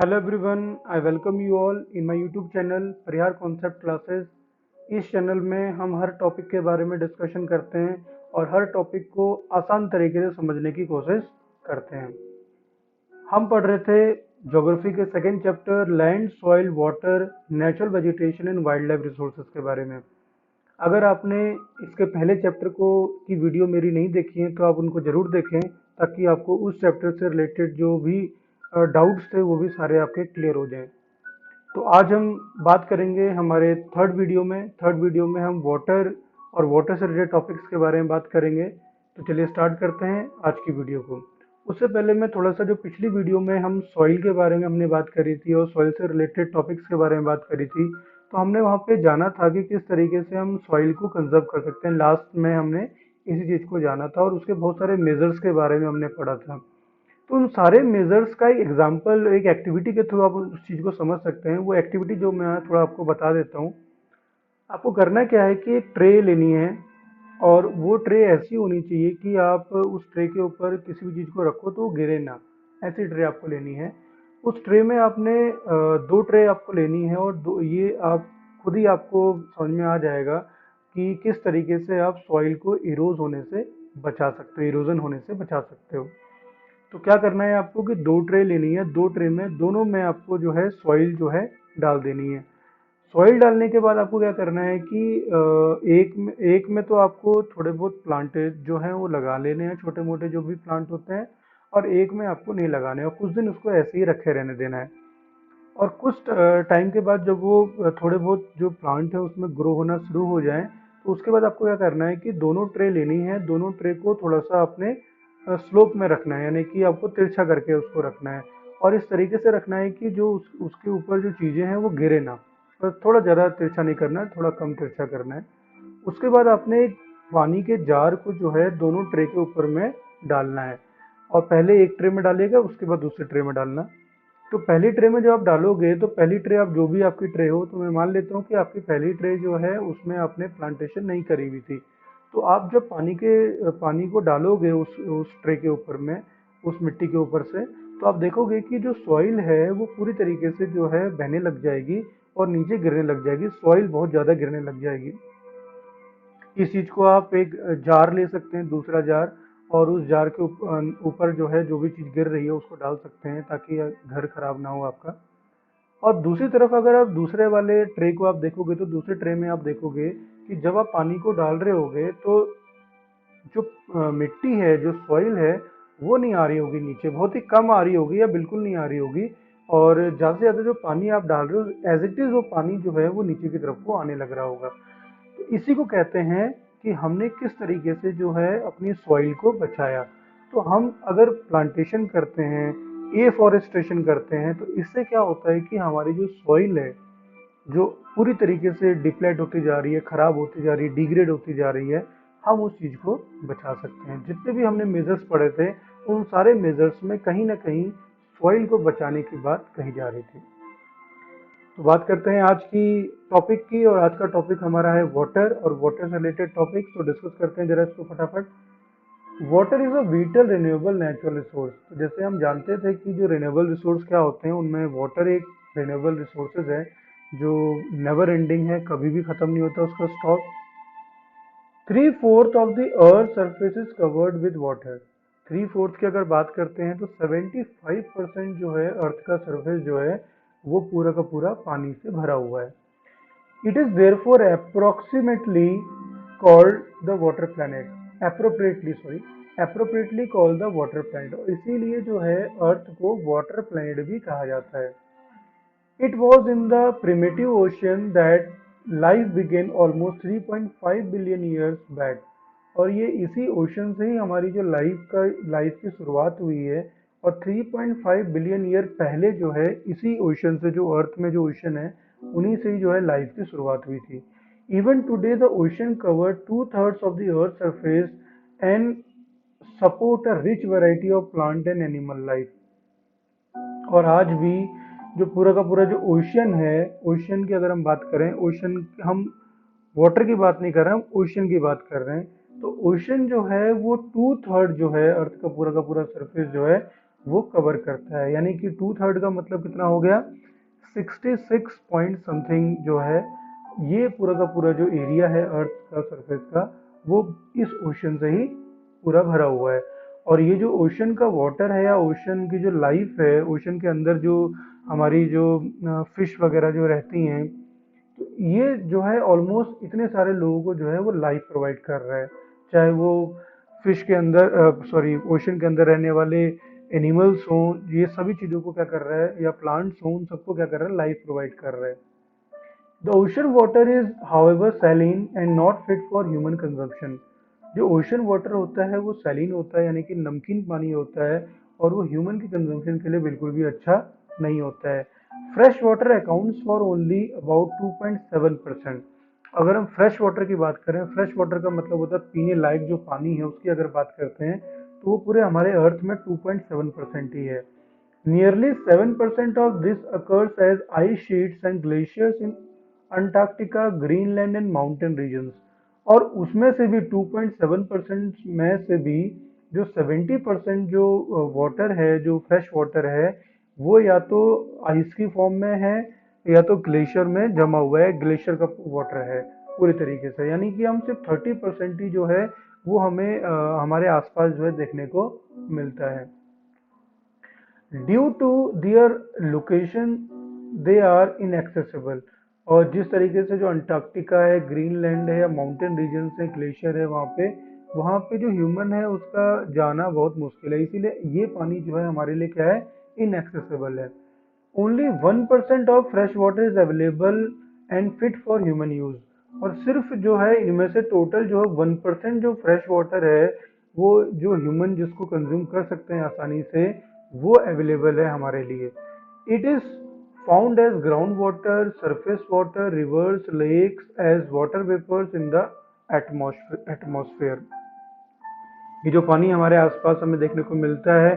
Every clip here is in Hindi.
Hello everyone, I welcome you all in my YouTube channel Parihar concept classes. इस चैनल में हम हर टॉपिक के बारे में डिस्कशन करते हैं और हर टॉपिक को आसान तरीके से समझने की कोशिश करते हैं। हम पढ़ रहे थे ज्योग्राफी के second chapter land soil water natural vegetation and wild life resources के बारे में। अगर आपने इसके पहले चैप्टर को की वीडियो मेरी नहीं देखी है तो आप उनको ज़रूर देखें, ताकि आपको उस चैप्टर से रिलेटेड जो भी डाउट्स थे वो भी सारे आपके क्लियर हो जाएं। तो आज हम बात करेंगे हमारे थर्ड वीडियो में हम वाटर और वाटर से रिलेटेड टॉपिक्स के बारे में बात करेंगे। तो चलिए स्टार्ट करते हैं आज की वीडियो को। उससे पहले मैं थोड़ा सा, जो पिछली वीडियो में हम सॉइल के बारे में हमने बात करी थी और सॉइल से रिलेटेड टॉपिक्स के बारे में बात करी थी, तो हमने वहाँ पे जाना था कि किस तरीके से हम सॉइल को कंजर्व कर सकते हैं। लास्ट में हमने इसी चीज़ को जाना था और उसके बहुत सारे मेजर्स के बारे में हमने पढ़ा था। तो उन सारे मेजर्स का एक एग्जांपल, एक एक्टिविटी के थ्रू आप उस चीज़ को समझ सकते हैं। वो एक्टिविटी जो मैं थोड़ा आपको बता देता हूँ। आपको करना क्या है कि एक ट्रे लेनी है और वो ट्रे ऐसी होनी चाहिए कि आप उस ट्रे के ऊपर किसी भी चीज़ को रखो तो वो गिरे ना। ऐसी ट्रे आपको लेनी है। उस ट्रे में आपने दो ट्रे आपको लेनी है और दो ये आप खुद ही आपको समझ में आ जाएगा कि किस तरीके से आप सॉइल को इरोज होने से बचा सकते हो, इरोजन होने से बचा सकते हो। तो क्या करना है आपको कि दो ट्रे लेनी है। दो ट्रे में दोनों में आपको जो है सॉइल जो है डाल देनी है। सॉइल डालने के बाद आपको क्या करना है कि एक में तो आपको थोड़े बहुत प्लांटेज जो हैं वो लगा लेने हैं, छोटे मोटे जो भी प्लांट होते हैं। और एक में आपको नहीं लगाने और कुछ दिन उसको ऐसे ही रखे रहने देना है। और कुछ टाइम के बाद जब वो थोड़े बहुत जो प्लांट है उसमें ग्रो होना शुरू हो जाए, तो उसके बाद आपको क्या करना है कि दोनों ट्रे लेनी है। दोनों ट्रे को थोड़ा सा अपने स्लोप में रखना है, यानी कि आपको तिरछा करके उसको रखना है। और इस तरीके से रखना है कि जो उसके ऊपर जो चीज़ें हैं वो गिरे ना। पर थोड़ा ज़्यादा तिरछा नहीं करना है, थोड़ा कम तिरछा करना है। उसके बाद आपने एक पानी के जार को जो है दोनों ट्रे के ऊपर में डालना है। और पहले एक ट्रे में डालिएगा, उसके बाद दूसरे ट्रे में डालना। तो पहली ट्रे में जब आप डालोगे तो पहली ट्रे, आप जो भी आपकी ट्रे हो, तो मैं मान लेता हूँ कि आपकी पहली ट्रे जो है उसमें आपने प्लांटेशन नहीं करी हुई थी। तो आप जब पानी को डालोगे उस ट्रे के ऊपर में, उस मिट्टी के ऊपर से, तो आप देखोगे कि जो सॉइल है वो पूरी तरीके से जो है बहने लग जाएगी और नीचे गिरने लग जाएगी। सॉइल बहुत ज़्यादा गिरने लग जाएगी। इस चीज़ को आप एक जार ले सकते हैं, दूसरा जार, और उस जार के ऊपर जो है जो भी चीज़ गिर रही है उसको डाल सकते हैं, ताकि घर खराब ना हो आपका। और दूसरी तरफ अगर आप दूसरे वाले ट्रे को आप देखोगे, तो दूसरे ट्रे में आप देखोगे कि जब आप पानी को डाल रहे होगे तो जो मिट्टी है, जो सॉइल है, वो नहीं आ रही होगी नीचे, बहुत ही कम आ रही होगी या बिल्कुल नहीं आ रही होगी। और ज़्यादा से ज़्यादा जो पानी आप डाल रहे हो एज इट इज़ वो पानी जो है वो नीचे की तरफ को आने लग रहा होगा। तो इसी को कहते हैं कि हमने किस तरीके से जो है अपनी सॉइल को बचाया। तो हम अगर प्लांटेशन करते हैं, एफॉरेस्टेशन करते हैं, तो इससे क्या होता है कि हमारी जो सॉइल है, जो पूरी तरीके से डिप्लेट होती जा रही है, खराब होती जा रही है, डिग्रेड होती जा रही है, हम उस चीज़ को बचा सकते हैं। जितने भी हमने मेजर्स पढ़े थे, उन सारे मेजर्स में कहीं ना कहीं सॉइल को बचाने की बात कही जा रही थी। तो बात करते हैं आज की टॉपिक की, और आज का टॉपिक हमारा है वाटर और वाटर से रिलेटेड टॉपिक। तो डिस्कस करते हैं जरा इसको फटाफट। Water is a whittle renewable natural resource. तो जैसे हम जानते थे कि जो रिन्यूएबल रिसोर्स क्या होते हैं, उनमें वाटर एक रिन्यूएबल रिसोर्सेज है जो नेवर एंडिंग है, कभी भी खत्म नहीं होता उसका stock. 3/4 of the earth surface is covered with water. 3/4 की अगर बात करते हैं तो 75% जो है अर्थ का सरफेस जो है वो पूरा का पूरा पानी से भरा हुआ है। It is therefore approximately called the water planet, appropriately sorry, appropriately called the water planet. और इसीलिए जो है अर्थ को वाटर प्लैनेट भी कहा जाता है। It was in the primitive ocean that life began almost 3.5 billion years back। और ये इसी ओशन से ही हमारी जो लाइफ की शुरुआत हुई है। और 3.5 बिलियन ईयर पहले जो है इसी ओशन से, जो अर्थ में जो ओशन है, उन्हीं से ही जो है लाइफ की शुरुआत हुई थी। Even today the ocean cover 2/3 of the earth surface and support a rich variety of plant and animal life. और आज भी जो पूरा का पूरा जो ओशियन है, ओशियन की अगर हम बात करें, ओशियन, हम वाटर की बात नहीं कर रहे हैं, हम ओशियन की बात कर रहे हैं। तो ओशियन जो है वो 2/3 जो है अर्थ का पूरा सरफेस जो है वो कवर करता है। यानी कि 2/3 का मतलब कितना हो गया, 66 पॉइंट समथिंग जो है, ये पूरा का पूरा जो एरिया है अर्थ का सरफेस का, वो इस ओशन से ही पूरा भरा हुआ है। और ये जो ओशन का वाटर है या ओशन की जो लाइफ है, ओशन के अंदर जो हमारी जो फिश वगैरह जो रहती हैं, तो ये जो है ऑलमोस्ट इतने सारे लोगों को जो है वो लाइफ प्रोवाइड कर रहा है। चाहे वो फिश के अंदर, सॉरी, ओशन के अंदर रहने वाले एनिमल्स हों, ये सभी चीज़ों को क्या कर रहा है, या प्लांट्स हों, उन सबको क्या कर रहा है, लाइफ प्रोवाइड कर रहा है। The ocean water is however saline and not fit for human consumption. जो ओशन वाटर होता है वो सैलिन होता है, यानी कि नमकीन पानी होता है, और वो ह्यूमन की कंजम्पशन के लिए बिल्कुल भी अच्छा नहीं होता है। Fresh water accounts for only about 2.7%। अगर हम फ्रेश वाटर की बात करें, फ्रेश वाटर का मतलब होता है पीने लायक जो पानी है, उसकी अगर बात करते हैं तो वो पूरे हमारे अर्थ में 2.7% ही है। Nearly 7% of this occurs as ice sheets and glaciers in Antarctica, Greenland and mountain regions। और उसमें से भी 2.7% में से भी जो 70% जो वाटर है, जो फ्रेश वाटर है, वो या तो आइस की फॉर्म में है या तो ग्लेशियर में जमा हुआ है, ग्लेशियर का वाटर है पूरी तरीके से। यानी कि हम सिर्फ 30% ही जो है वो हमें हमारे आसपास जो है देखने को मिलता है। Due to their location they are inaccessible. और जिस तरीके से जो अंटार्कटिका है, ग्रीनलैंड है या माउंटेन रीजन है, ग्लेशियर है, वहाँ पे जो ह्यूमन है उसका जाना बहुत मुश्किल है, इसीलिए ये पानी जो है हमारे लिए क्या है, इनएक्सेसिबल है। Only 1% of fresh water is available and fit for human use. और सिर्फ जो है इनमें से टोटल जो है 1% जो फ्रेश वाटर है, वो जो ह्यूमन जिसको कंज्यूम कर सकते हैं आसानी से, वो अवेलेबल है हमारे लिए। It is found as ground water, surface water, rivers, lakes, as water vapours in the atmosphere. ये जो पानी हमारे आसपास हमें देखने को मिलता है,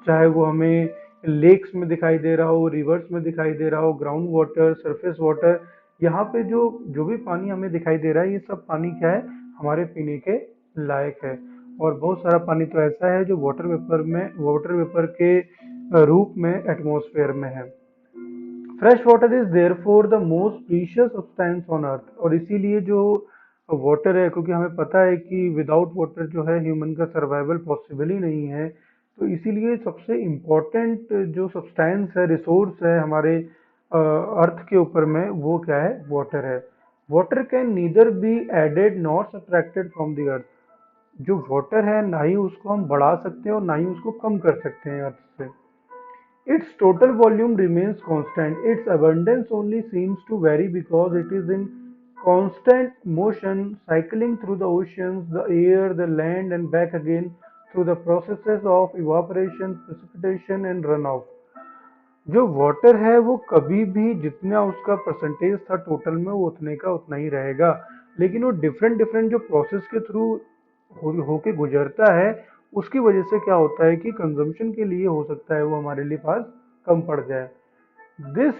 चाहे वो हमें लेक्स में दिखाई दे रहा हो, रिवर्स में दिखाई दे रहा हो, ग्राउंड वाटर, सरफेस वाटर, यहाँ पे जो जो भी पानी हमें दिखाई दे रहा है, ये सब पानी क्या है, हमारे पीने के लायक है। और बहुत सारा पानी तो ऐसा है जो वाटर वेपर के रूप में एटमॉस्फेयर में है। Fresh water is therefore the most precious substance on earth. और इसीलिए जो वाटर है, क्योंकि हमें पता है कि विदाउट वाटर जो है ह्यूमन का सर्वाइवल पॉसिबल ही नहीं है, तो इसीलिए सबसे इम्पोर्टेंट जो सब्सटेंस है, रिसोर्स है हमारे अर्थ के ऊपर में, वो क्या है, वाटर है। Water can neither be added not subtracted from the earth. जो वाटर है ना ही उसको हम बढ़ा सकते हैं और ना ही उसको कम कर सकते हैं अर्थ से। Its total volume remains constant. Its abundance only seems to vary because it is in constant motion, cycling through the oceans, the air, the land, and back again through the processes of evaporation, precipitation, and runoff। जो वाटर है वो कभी भी जितना उसका परसेंटेज था टोटल में, वो उतने का उतना ही रहेगा। लेकिन वो डिफरेंट डिफरेंट जो प्रोसेस के थ्रू होके गुजरता है, उसकी वजह से क्या होता है कि कंजम्पशन के लिए हो सकता है वो हमारे लिए पास कम पड़ जाए। This,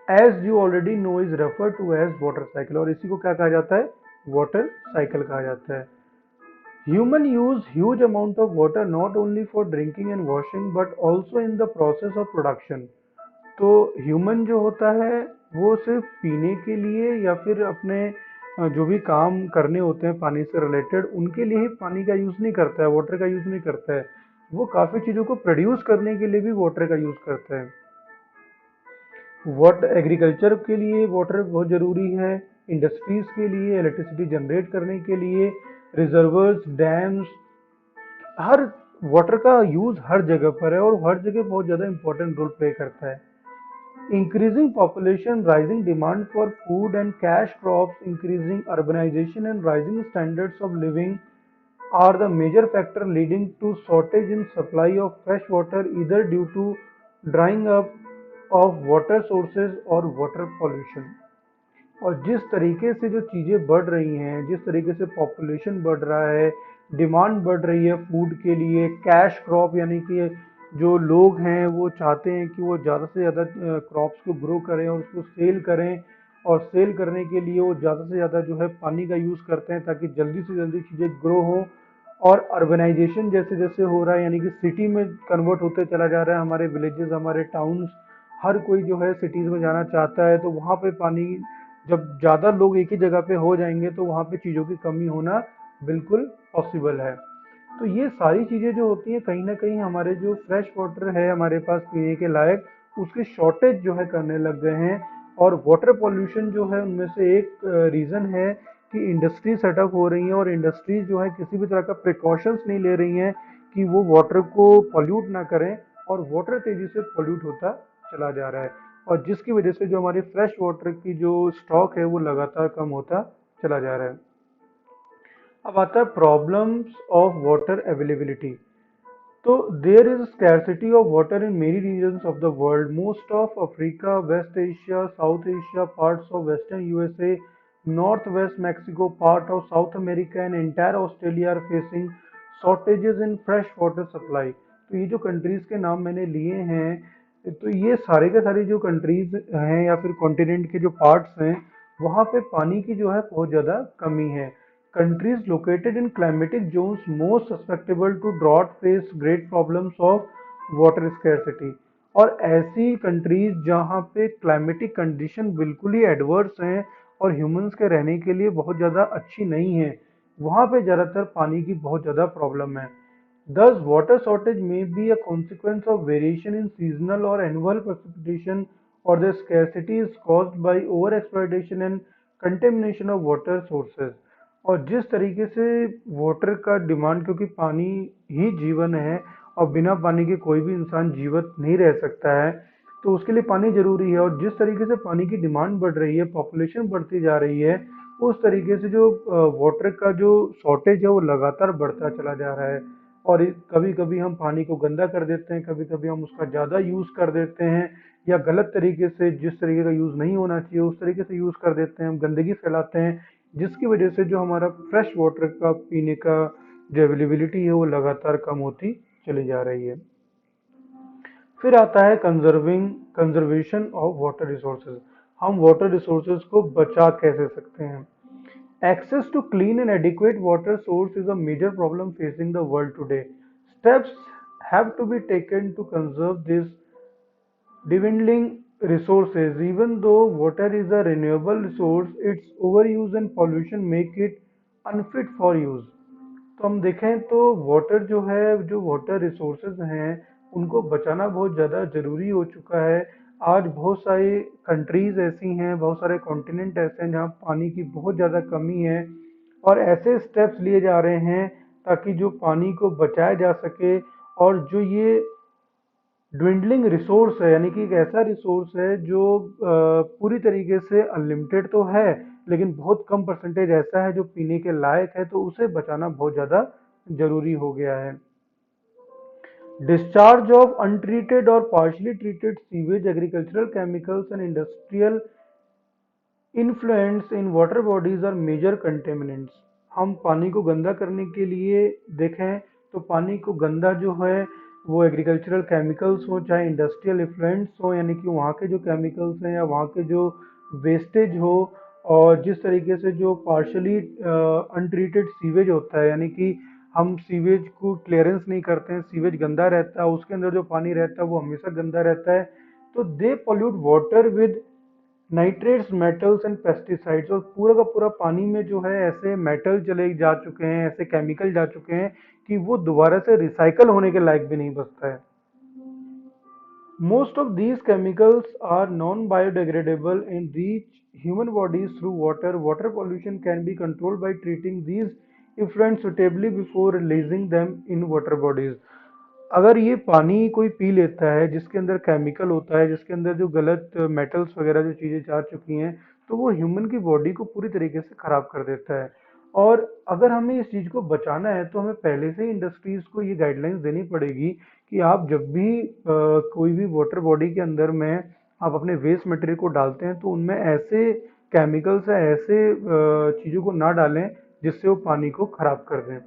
as you already know, is refer to as water cycle. और इसी को क्या कहा जाता है, वाटर साइकिल कहा जाता है। Human use huge amount of water not only for drinking and washing but also in the process of production। तो ह्यूमन जो होता है वो सिर्फ पीने के लिए या फिर अपने जो भी काम करने होते हैं पानी से रिलेटेड, उनके लिए ही पानी का यूज़ नहीं करता है, वाटर का यूज़ नहीं करता है। वो काफ़ी चीज़ों को प्रोड्यूस करने के लिए भी वाटर का यूज़ करता है। वाटर एग्रीकल्चर के लिए वाटर बहुत ज़रूरी है, इंडस्ट्रीज़ के लिए, इलेक्ट्रिसिटी जनरेट करने के लिए, रिजर्वर्स, डैम्स, हर वाटर का यूज़ हर जगह पर है और हर जगह बहुत ज़्यादा इंपॉर्टेंट रोल प्ले करता है। Increasing population, rising demand for food and cash crops, increasing urbanization and rising standards of living are the major factor leading to shortage in supply of fresh water, either due to drying up of water sources or water pollution। और जिस तरीके से जो चीज़ें बढ़ रही हैं, जिस तरीके से पॉपुलेशन बढ़ रहा है, डिमांड बढ़ रही है फूड के लिए, कैश क्रॉप यानी कि जो लोग हैं वो चाहते हैं कि वो ज़्यादा से ज़्यादा क्रॉप्स को ग्रो करें और उसको सेल करें, और सेल करने के लिए वो ज़्यादा से ज़्यादा जो है पानी का यूज़ करते हैं ताकि जल्दी से जल्दी चीज़ें ग्रो हों और अर्बनाइजेशन जैसे जैसे हो रहा है, यानी कि सिटी में कन्वर्ट होते चला जा रहा है, हमारे विलेजेस, हमारे टाउन्स, हर कोई जो है सिटीज़ में जाना चाहता है, तो वहाँ पे पानी, जब ज़्यादा लोग एक ही जगह पे हो जाएंगे तो वहाँ पे चीज़ों की कमी होना बिल्कुल पॉसिबल है। तो ये सारी चीज़ें जो होती हैं कहीं ना कहीं हमारे जो फ्रेश वाटर है हमारे पास पीने के लायक, उसकी शॉर्टेज जो है करने लग गए हैं। और वाटर पॉल्यूशन जो है उनमें से एक रीज़न है कि इंडस्ट्री सेटअप हो रही हैं, और इंडस्ट्रीज जो है किसी भी तरह का प्रिकॉशंस नहीं ले रही हैं कि वो वाटर को पॉल्यूट ना करें, और वाटर तेज़ी से पॉल्यूट होता चला जा रहा है, और जिसकी वजह से जो हमारी फ्रेश वाटर की जो स्टॉक है वो लगातार कम होता चला जा रहा है। अब आता है प्रॉब्लम्स ऑफ वाटर अवेलेबिलिटी। तो there is scarcity of water in many regions of the world, most of Africa, west Asia, south Asia, parts of western USA, north west Mexico, part of south America and entire Australia are facing shortages in fresh water supply. तो ये जो कंट्रीज के नाम मैंने लिए हैं, तो ये सारे के सारे जो कंट्रीज हैं या फिर कॉन्टिनेंट के जो पार्ट्स हैं, वहाँ पे पानी की जो है बहुत ज़्यादा कमी है। Countries located in climatic zones most susceptible to drought face great problems of water scarcity। और ऐसी कंट्रीज जहाँ पे क्लाइमेटिक कंडीशन बिल्कुल ही एडवर्स हैं और ह्यूमंस के रहने के लिए बहुत ज़्यादा अच्छी नहीं है, वहाँ पे ज़्यादातर पानी की बहुत ज़्यादा प्रॉब्लम है। Thus, water shortage may be a consequence of variation in seasonal or annual precipitation, or the scarcity is caused by overexploitation and contamination of water sources। और जिस तरीके से वाटर का डिमांड, क्योंकि पानी ही जीवन है और बिना पानी के कोई भी इंसान जीवित नहीं रह सकता है, तो उसके लिए पानी जरूरी है। और जिस तरीके से पानी की डिमांड बढ़ रही है, पॉपुलेशन बढ़ती जा रही है, उस तरीके से जो वाटर का जो शॉर्टेज है वो लगातार बढ़ता चला जा रहा है। और कभी कभी हम पानी को गंदा कर देते हैं, कभी कभी हम उसका ज़्यादा यूज़ कर देते हैं, या गलत तरीके से, जिस तरीके का यूज़ नहीं होना चाहिए उस तरीके से यूज़ कर देते हैं, हम गंदगी फैलाते हैं, जिसकी वजह से जो हमारा फ्रेश वाटर का पीने का जो अवेलेबिलिटी है वो लगातार कम होती चली जा रही है। फिर आता है कंजर्वेशन ऑफ वाटर रिसोर्सेज। हम वाटर रिसोर्सेज को बचा कैसे सकते हैं। Access to clean and adequate water source is a major problem facing the world today. Steps have to be taken to conserve these dwindling resources. Even though water is a renewable resource, its overuse and pollution make it unfit for use। तो हम देखें तो वाटर जो है, जो वाटर रिसोर्सेज हैं, उनको बचाना बहुत ज़्यादा ज़रूरी हो चुका है। आज बहुत सारी कंट्रीज़ ऐसी हैं, बहुत सारे कॉन्टिनेंट ऐसे हैं जहाँ पानी की बहुत ज़्यादा कमी है, और ऐसे स्टेप्स लिए जा रहे हैं ताकि जो पानी को बचाया जा सके। और जो ये ड्विंडलिंग रिसोर्स है, यानी कि एक ऐसा रिसोर्स है जो पूरी तरीके से अनलिमिटेड तो है, लेकिन बहुत कम परसेंटेज ऐसा है जो पीने के लायक है, तो उसे बचाना बहुत ज़्यादा ज़रूरी हो गया है। डिस्चार्ज ऑफ अनट्रीटेड और partially treated sewage, agricultural chemicals and industrial influence in water bodies are major contaminants. हम पानी को गंदा करने के लिए देखें तो पानी को गंदा जो है वो एग्रीकल्चरल केमिकल्स हो, चाहे इंडस्ट्रियल इफ्लुएंट्स हो, यानी कि वहाँ के जो केमिकल्स हैं या वहाँ के जो वेस्टेज हो, और जिस तरीके से जो पार्शली अनट्रीटेड सीवेज होता है, यानी कि हम सीवेज को क्लियरेंस नहीं करते हैं, सीवेज गंदा रहता है, उसके अंदर जो पानी रहता है वो हमेशा गंदा रहता है, तो they pollute water with nitrates, metals and pesticides. और पूरा का पूरा पानी में जो है ऐसे मेटल चले जा चुके हैं, ऐसे केमिकल जा चुके हैं कि वो दोबारा से रिसाइकल होने के लायक भी नहीं बचता है। Most of these chemicals are non-biodegradable and reach human bodies through water. Water pollution can be controlled by treating these effluents suitably before releasing them in water bodies। अगर ये पानी कोई पी लेता है जिसके अंदर केमिकल होता है, जिसके अंदर जो गलत मेटल्स वगैरह जो चीज़ें जा चुकी हैं, तो वो ह्यूमन की बॉडी को पूरी तरीके से ख़राब कर देता है। और अगर हमें इस चीज़ को बचाना है तो हमें पहले से ही इंडस्ट्रीज़ को ये गाइडलाइंस देनी पड़ेगी कि आप जब भी कोई भी वाटर बॉडी के अंदर में आप अपने वेस्ट मटेरियल को डालते हैं तो उनमें ऐसे केमिकल्स या ऐसे चीज़ों को ना डालें जिससे वो पानी को ख़राब कर दें।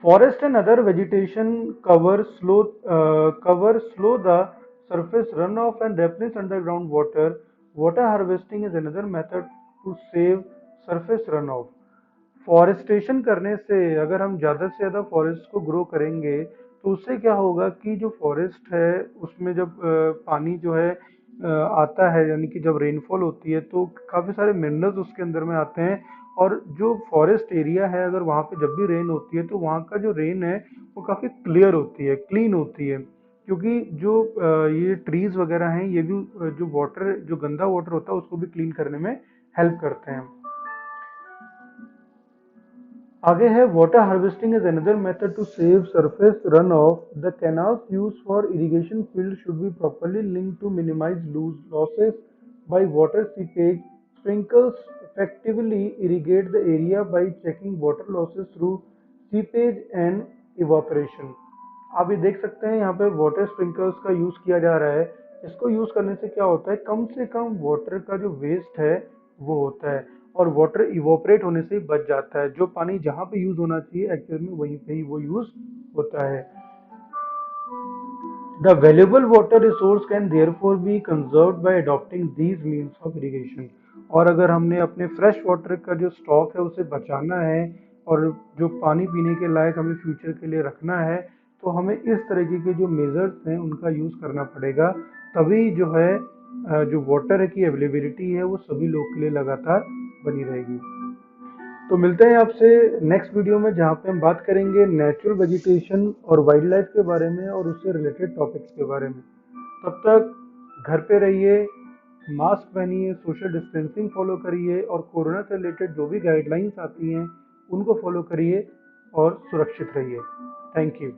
Forest and other vegetation cover slow the surface runoff and replenish underground water. Water harvesting is another method to save surface runoff। Forestation करने से अगर हम ज़्यादा से ज़्यादा फॉरेस्ट को ग्रो करेंगे तो उससे क्या होगा कि जो फॉरेस्ट है उसमें जब पानी जो है आता है, यानी कि जब रेनफॉल होती है तो काफ़ी सारे मिनरल्स उसके अंदर में आते हैं। और जो फॉरेस्ट एरिया है अगर वहाँ पे जब भी रेन होती है तो वहाँ का जो रेन है वो काफ़ी क्लियर होती है, क्लीन होती है, क्योंकि जो ये ट्रीज वगैरह हैं ये भी जो वाटर, जो गंदा वाटर होता है उसको भी क्लीन करने में हेल्प करते हैं। आगे है water harvesting is another method to save surface run off the canals use for irrigation field should be properly linked to minimise lose losses by water seepage sprinkles effectively irrigate the area by checking water losses through seepage and evaporation. आप ये देख सकते हैं यहाँ पे वाटर स्प्रिंकलर्स का यूज किया जा रहा है। इसको यूज करने से क्या होता है, कम से कम वाटर का जो वेस्ट है वो होता है और वाटर इवोपरेट होने से बच जाता है। जो पानी जहाँ पे यूज होना चाहिए एक्चुअल में वहीं पे ही वो यूज होता है। The valuable water resource can therefore be conserved by adopting these means of irrigation। और अगर हमने अपने फ्रेश वाटर का जो स्टॉक है उसे बचाना है और जो पानी पीने के लायक हमें फ्यूचर के लिए रखना है तो हमें इस तरीके के जो मेजर्स हैं उनका यूज़ करना पड़ेगा। तभी जो है जो वाटर की अवेलेबिलिटी है वो सभी लोग के लिए लगातार बनी रहेगी। तो मिलते हैं आपसे नेक्स्ट वीडियो में जहाँ पे हम बात करेंगे नेचुरल वेजिटेशन और वाइल्ड लाइफ के बारे में और उससे रिलेटेड टॉपिक्स के बारे में। तब तक घर पे रहिए, मास्क पहनिए, सोशल डिस्टेंसिंग फॉलो करिए और कोरोना से रिलेटेड जो भी गाइडलाइंस आती हैं उनको फॉलो करिए और सुरक्षित रहिए। Thank you.